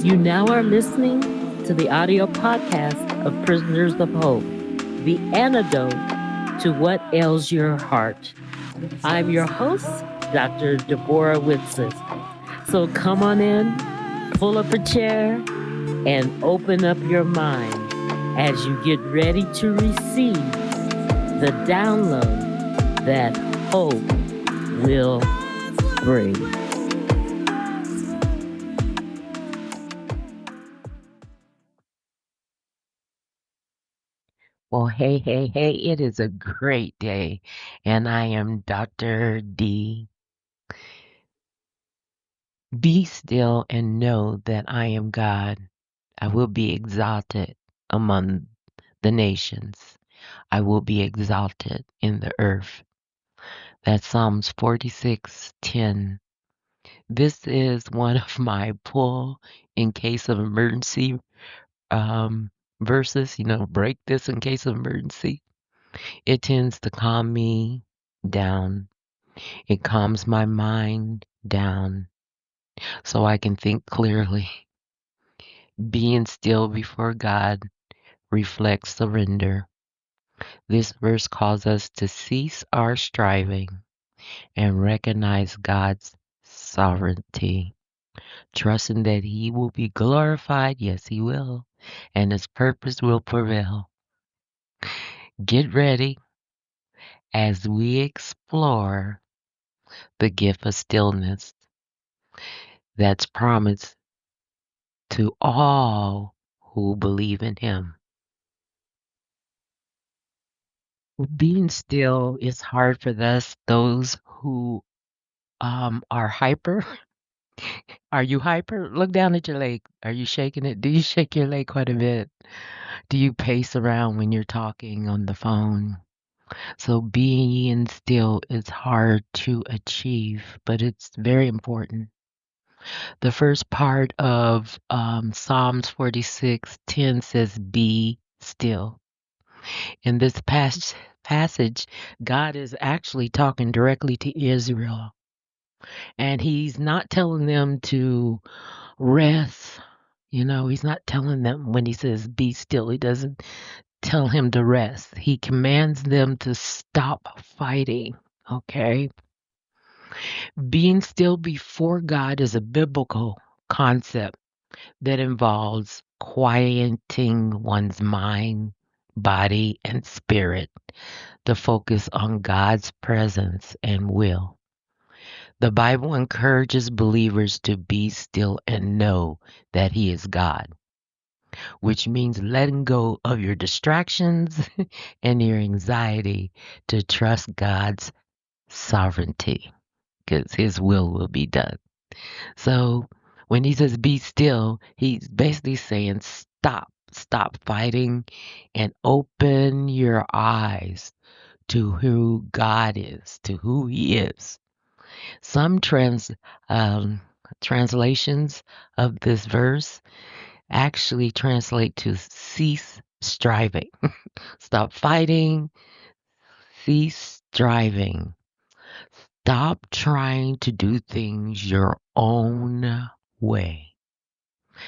You now are listening to the audio podcast of Prisoners of Hope, the antidote to what ails your heart. I'm your host, Dr. Debbora Whitson. So come on in, pull up a chair, and open up your mind as you get ready to receive the download that hope will bring. Well, hey, it is a great day, and I am Dr. D. Be still and know that I am God. I will be exalted among the nations. I will be exalted in the earth. That's Psalms 46:10. This is one of my pull in case of emergency um, verses, break this in case of emergency. It tends to calm me down. It calms my mind down so I can think clearly. Being still before God reflects surrender. This verse calls us to cease our striving and recognize God's sovereignty, trusting that He will be glorified. Yes, He will, and His purpose will prevail. Get ready as we explore the gift of stillness that's promised to all who believe in Him. Being still is hard for those who are hyper. Are you hyper? Look down at your leg. Are you shaking it? Do you shake your leg quite a bit? Do you pace around when you're talking on the phone? So being still is hard to achieve, but it's very important. The first part of Psalms 46:10 says, "Be still." In this passage, God is actually talking directly to Israel. And He's not telling them to rest. He's not telling them when He says, "Be still." He doesn't tell him to rest. He commands them to stop fighting. Okay? Being still before God is a biblical concept that involves quieting one's mind, body, and spirit to focus on God's presence and will. The Bible encourages believers to be still and know that He is God, which means letting go of your distractions and your anxiety to trust God's sovereignty because His will be done. So when He says be still, He's basically saying stop fighting and open your eyes to who God is, to who He is. Some translations of this verse actually translate to cease striving. Stop fighting, cease striving. Stop trying to do things your own way.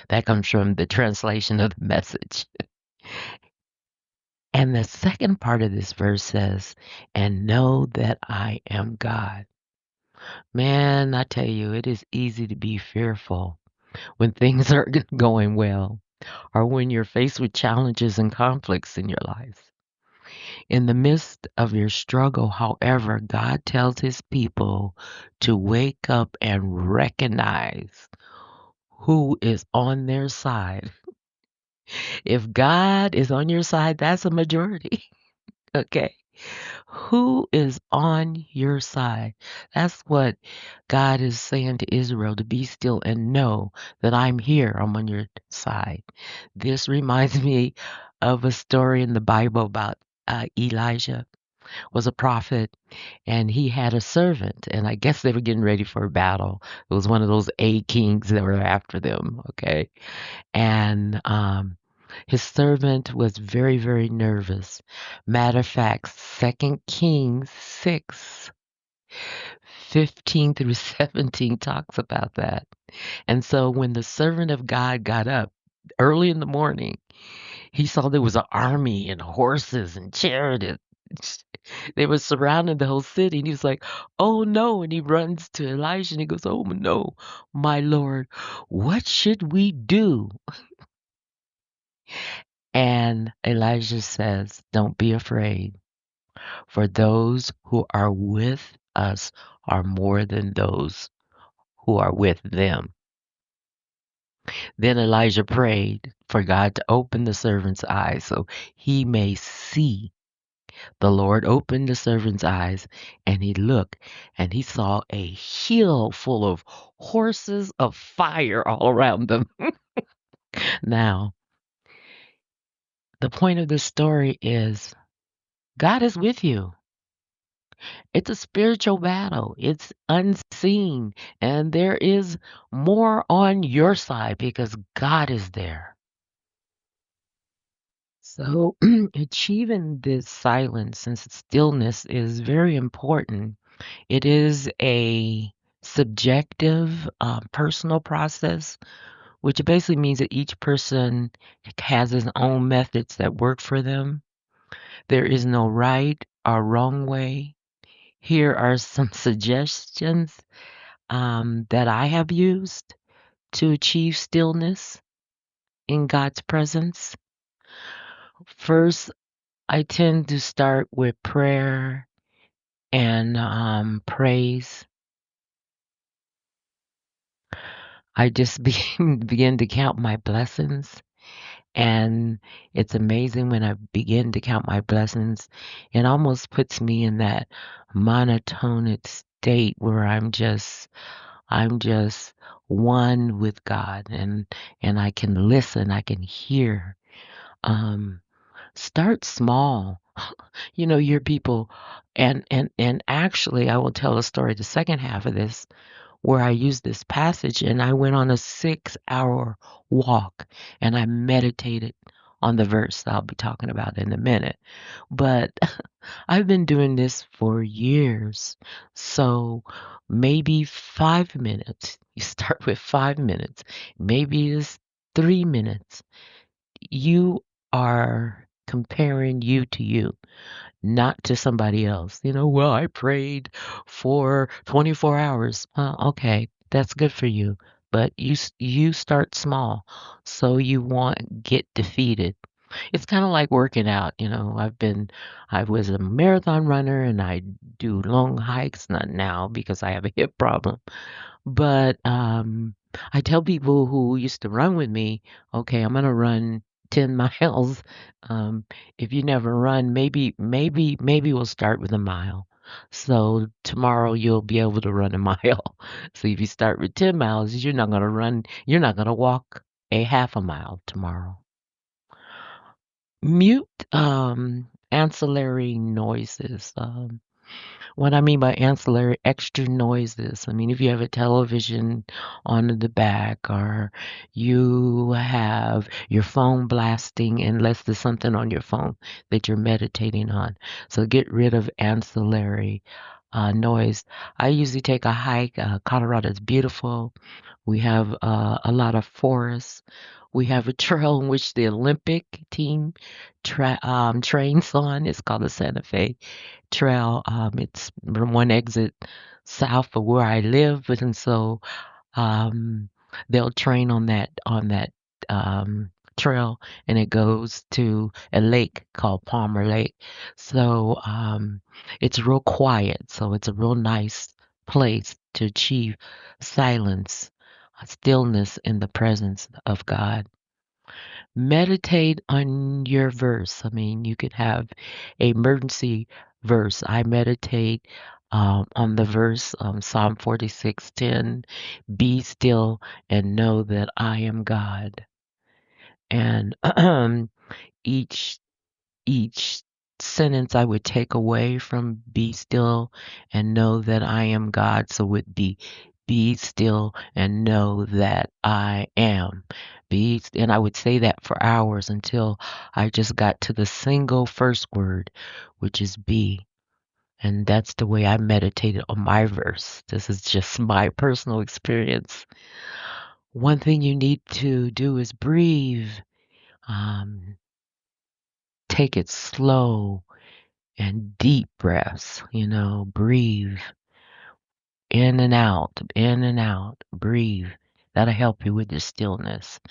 That comes from the translation of the Message. And the second part of this verse says, "And know that I am God." Man, I tell you, it is easy to be fearful when things aren't going well or when you're faced with challenges and conflicts in your life. In the midst of your struggle, however, God tells His people to wake up and recognize who is on their side. If God is on your side, that's a majority. Okay. Who is on your side? That's what God is saying to Israel, to be still and know that I'm here. I'm on your side. This reminds me of a story in the Bible about Elijah was a prophet and he had a servant, and I guess they were getting ready for a battle. It was one of those A kings that were after them. Okay. And his servant was very, very nervous. Matter of fact, 2 Kings 6:15 15 through 17 talks about that. And so when the servant of God got up early in the morning, he saw there was an army and horses and chariots. They were surrounding the whole city. And he was like, oh no. And he runs to Elijah and he goes, oh no, my Lord, what should we do? And Elijah says, don't be afraid, for those who are with us are more than those who are with them. Then Elijah prayed for God to open the servant's eyes so he may see. The Lord opened the servant's eyes, and he looked, and he saw a hill full of horses of fire all around them. Now, the point of this story is God is with you. It's a spiritual battle. It's unseen, and there is more on your side because God is there. So, achieving this silence and stillness is very important. It is a subjective, personal process, which basically means that each person has his own methods that work for them. There is no right or wrong way. Here are some suggestions that I have used to achieve stillness in God's presence. First, I tend to start with prayer and praise. I just begin to count my blessings. And it's amazing when I begin to count my blessings. It almost puts me in that monotonic state where I'm just one with God and I can listen, I can hear. Um Start small. Your people and actually I will tell a story the second half of this where I used this passage and I went on a 6-hour walk and I meditated on the verse I'll be talking about in a minute. But I've been doing this for years. So maybe 5 minutes. You start with 5 minutes. Maybe it's 3 minutes. You are comparing you to you, not to somebody else. Well, I prayed for 24 hours. Well, okay, that's good for you, but you start small, so you won't get defeated. It's kind of like working out. I was a marathon runner and I do long hikes, not now because I have a hip problem. But I tell people who used to run with me, okay, I'm gonna run 10 miles. Um, if you never run, maybe we'll start with a mile. So tomorrow you'll be able to run a mile. So if you start with 10 miles, you're not gonna walk a half a mile tomorrow. Mute ancillary noises. What I mean by ancillary, extra noises. I mean, if you have a television on in the back or you have your phone blasting unless there's something on your phone that you're meditating on. So get rid of ancillary noise. I usually take a hike. Colorado is beautiful. We have a lot of forests. We have a trail in which the Olympic team trains on. It's called the Santa Fe Trail. It's one exit south of where I live, and so um, they'll train on that trail, and it goes to a lake called Palmer Lake. So it's real quiet. So it's a real nice place to achieve silence, stillness in the presence of God. Meditate on your verse. I mean, you could have a emergency verse. I meditate on the verse Psalm 46:10. Be still and know that I am God. And each each sentence I would take away from be still and know that I am God. So would be still and know that I am. And I would say that for hours until I just got to the single first word, which is be. And that's the way I meditated on my verse. This is just my personal experience. One thing you need to do is breathe. Um, Take it slow and deep breaths, breathe in and out, breathe. That'll help you with the stillness.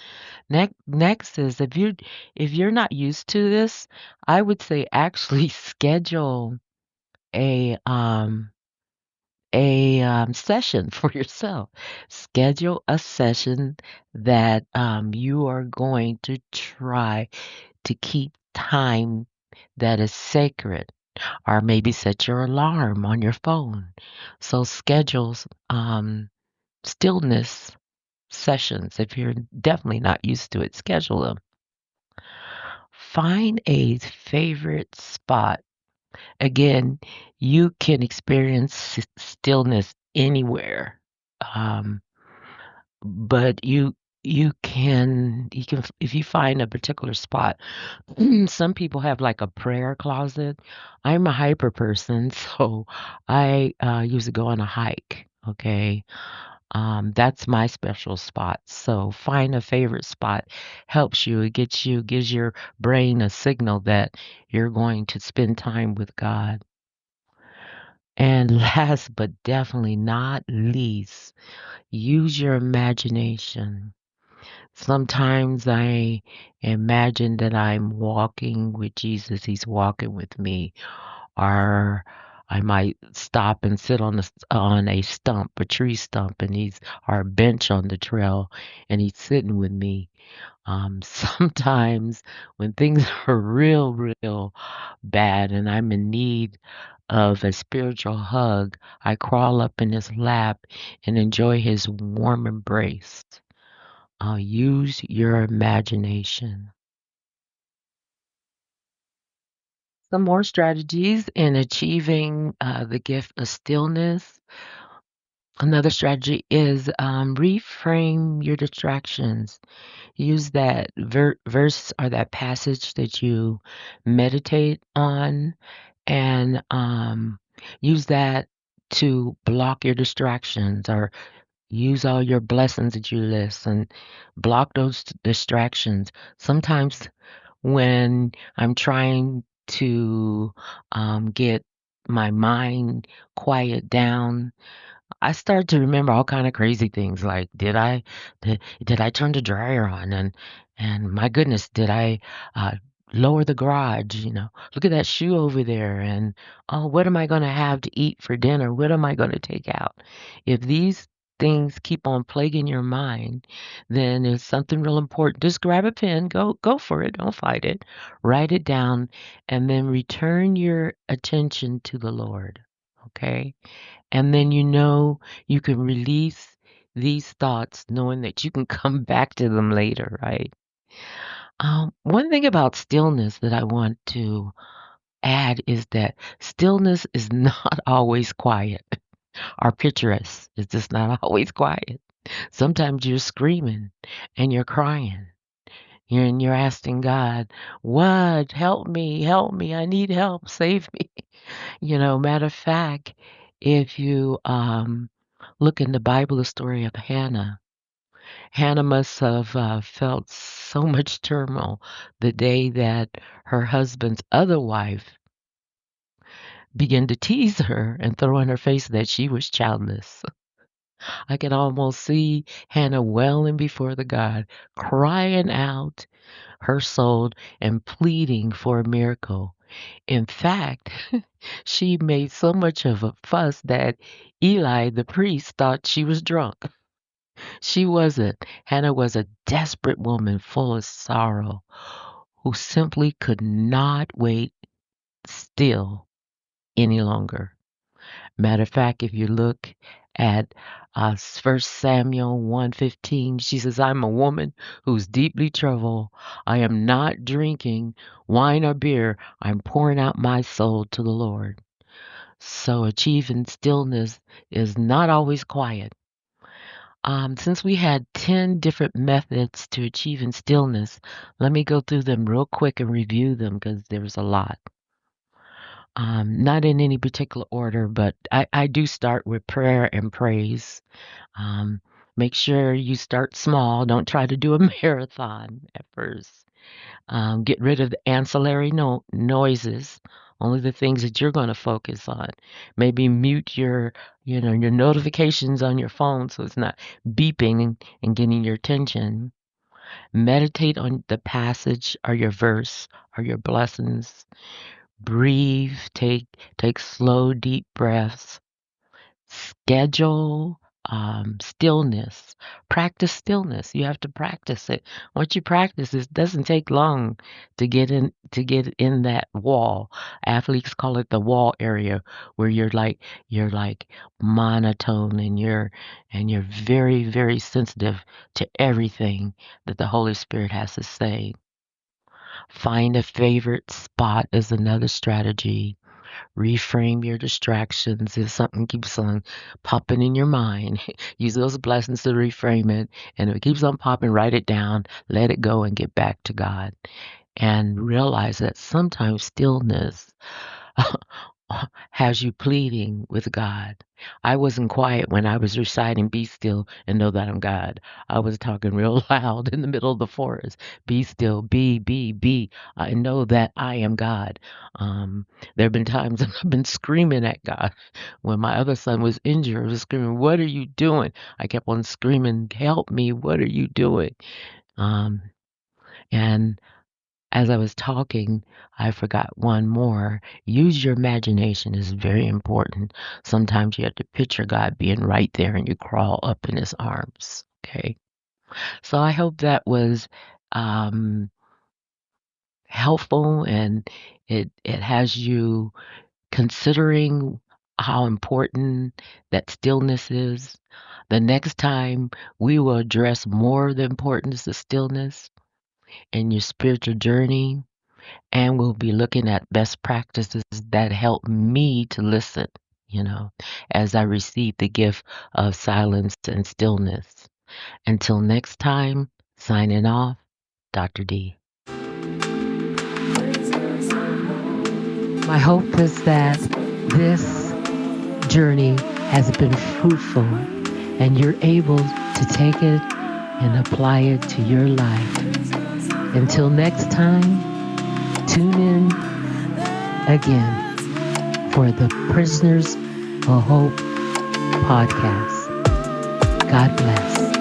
Next is if you're not used to this, I would say actually schedule a um session for yourself. Schedule a session that you are going to try to keep time that is sacred, or maybe set your alarm on your phone. So schedules stillness sessions. If you're definitely not used to it, schedule them. Find a favorite spot. Again, you can experience stillness anywhere. Um, but you can if you find a particular spot. Some people have like a prayer closet. I'm a hyper person, so I usually go on a hike. Okay. That's my special spot. So find a favorite spot, helps you. It gives your brain a signal that you're going to spend time with God. And last but definitely not least, use your imagination. Sometimes I imagine that I'm walking with Jesus, he's walking with me. Or I might stop and sit on a stump, a tree stump, and he's or a bench on the trail, and he's sitting with me. Sometimes when things are real bad and I'm in need of a spiritual hug, I crawl up in his lap and enjoy his warm embrace. Use your imagination. Some more strategies in achieving the gift of stillness. Another strategy is reframe your distractions. Use that verse or that passage that you meditate on, and use that to block your distractions, or use all your blessings that you list and block those distractions. Sometimes when I'm trying to get my mind quiet down, I start to remember all kind of crazy things like did I turn the dryer on, and my goodness, did I uh, lower the garage? Look at that shoe over there, and oh, what am I going to have to eat for dinner? What am I going to take out? If these things keep on plaguing your mind, then it's something real important. Just grab a pen, go for it, don't fight it. Write it down, and then return your attention to the Lord. Okay? And then you can release these thoughts knowing that you can come back to them later, right? One thing about stillness that I want to add is that stillness is not always quiet or picturesque. It's just not always quiet. Sometimes you're screaming and you're crying. You're asking God, what? Help me, I need help, save me. Matter of fact, if you look in the Bible, the story of Hannah, Hannah must have felt so much turmoil the day that her husband's other wife began to tease her and throw in her face that she was childless. I can almost see Hannah wailing before the God, crying out her soul and pleading for a miracle. In fact, she made so much of a fuss that Eli, the priest, thought she was drunk. She wasn't. Hannah was a desperate woman full of sorrow who simply could not wait still any longer. Matter of fact, if you look at 1 Samuel 1:15, she says, I'm a woman who's deeply troubled. I am not drinking wine or beer. I'm pouring out my soul to the Lord. So achieving stillness is not always quiet. Since we had 10 different methods to achieving stillness, let me go through them real quick and review them because there's a lot. Not in any particular order, but I do start with prayer and praise. Um, Make sure you start small. Don't try to do a marathon at first. Get rid of the ancillary noises. Only the things that you're going to focus on. Maybe mute your notifications on your phone so it's not beeping and getting your attention. Meditate on the passage or your verse or your blessings. Breathe. Take slow, deep breaths. Schedule stillness. Practice stillness. You have to practice it. Once you practice, it doesn't take long to get in that wall. Athletes call it the wall area, where you're like monotone, and you're very, very sensitive to everything that the Holy Spirit has to say. Find a favorite spot is another strategy. Reframe your distractions. If something keeps on popping in your mind, use those blessings to reframe it. And if it keeps on popping, write it down, let it go, and get back to God. And realize that sometimes stillness has you pleading with God. I wasn't quiet when I was reciting, "Be still and know that I'm God." I was talking real loud in the middle of the forest. Be still, be. I know that I am God. There have been times when I've been screaming at God. When my other son was injured, I was screaming, "What are you doing?" I kept on screaming, "Help me, what are you doing?" Um, and as I was talking, I forgot one more. Use your imagination is very important. Sometimes you have to picture God being right there and you crawl up in his arms. Okay. So I hope that was um, helpful, and it has you considering how important that stillness is. The next time we will address more the importance of stillness in your spiritual journey. And we'll be looking at best practices that help me to listen, as I receive the gift of silence and stillness. Until next time, signing off, Dr. D. My hope is that this journey has been fruitful and you're able to take it and apply it to your life. Until next time, tune in again for the Prisoners of Hope podcast. God bless.